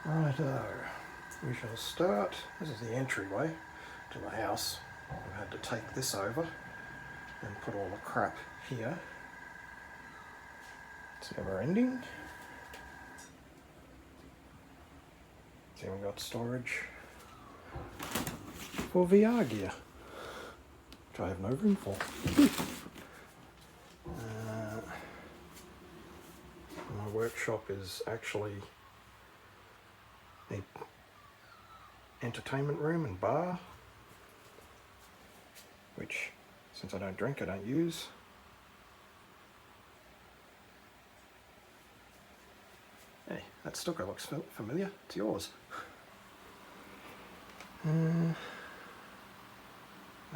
Righto, we shall start. This is the entryway to the house. I've had to take this over and put all the crap here. It's never ending. So we've got storage for VR gear, which I have no room for. My workshop is actually a entertainment room and bar, which, since I don't drink, I don't use. Hey, that sticker looks familiar. It's yours.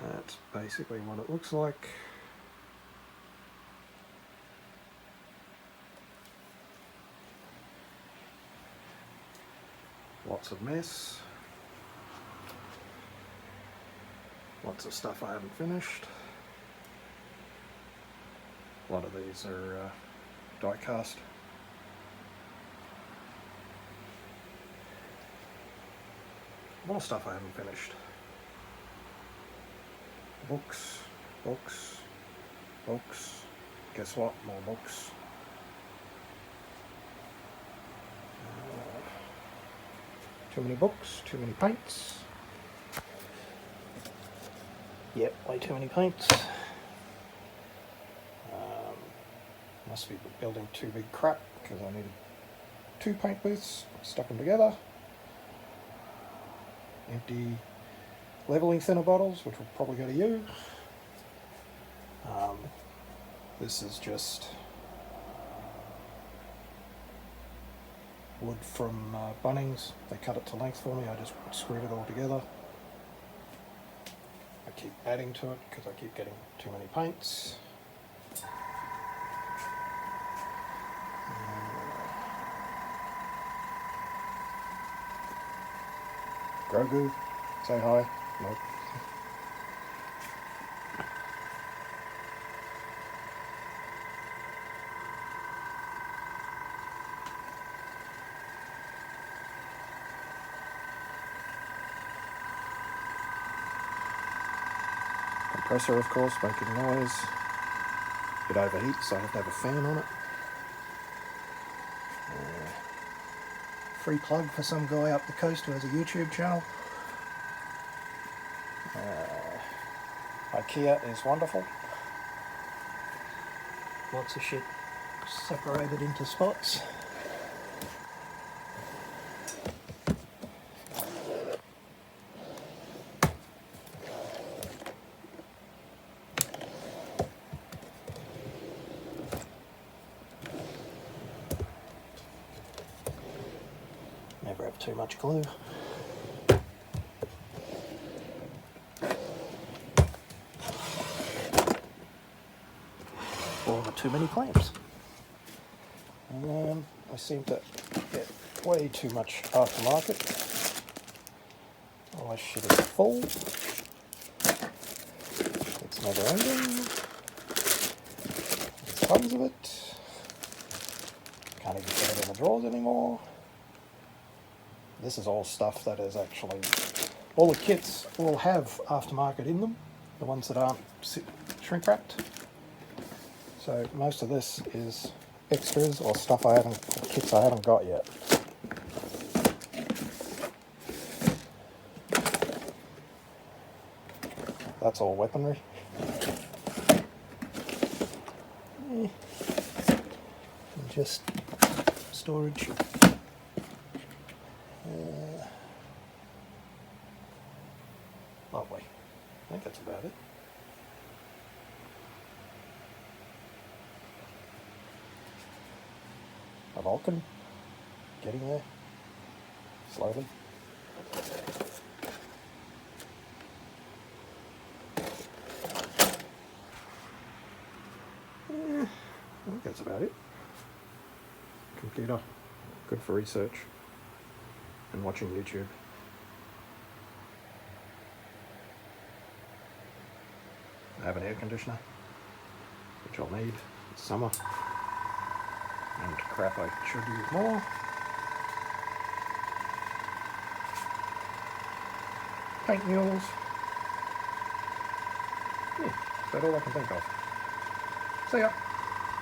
That's basically what it looks like. Lots of mess. Lots of stuff I haven't finished. A lot of these are die cast. More stuff I haven't finished. Books, books, books. Guess what? More books. Too many books, too many paints. Yep, way too many paints. Must be building too big crap because I needed 2 paint booths, stuck them together. Empty leveling thinner bottles, which will probably go to you. This is just wood from Bunnings. They cut it to length for me. I just screwed it all together. I keep adding to it because I keep getting too many paints. Grogu, say hi. Nope. Compressor, of course, making noise. It overheats, so I have to have a fan on it. Free plug for some guy up the coast who has a YouTube channel. IKEA is wonderful. Lots of shit separated into spots. Never have too much glue. Or too many clamps. I seem to get way too much aftermarket. All this shit is full. It's never ending. There's tons of it. Can't even get it in the drawers anymore. This is all stuff that is actually, all the kits will have aftermarket in them, the ones that aren't shrink wrapped. So most of this is extras or stuff kits I haven't got yet. That's all weaponry. And just storage. Lovely. I think that's about it. A Vulcan. Getting there. Slowly. I think that's about it. Computer. Good for research and watching YouTube. I have an air conditioner, which I'll need. It's summer. And crap, I should use more. paint mules. Yeah, that's about all I can think of. See ya.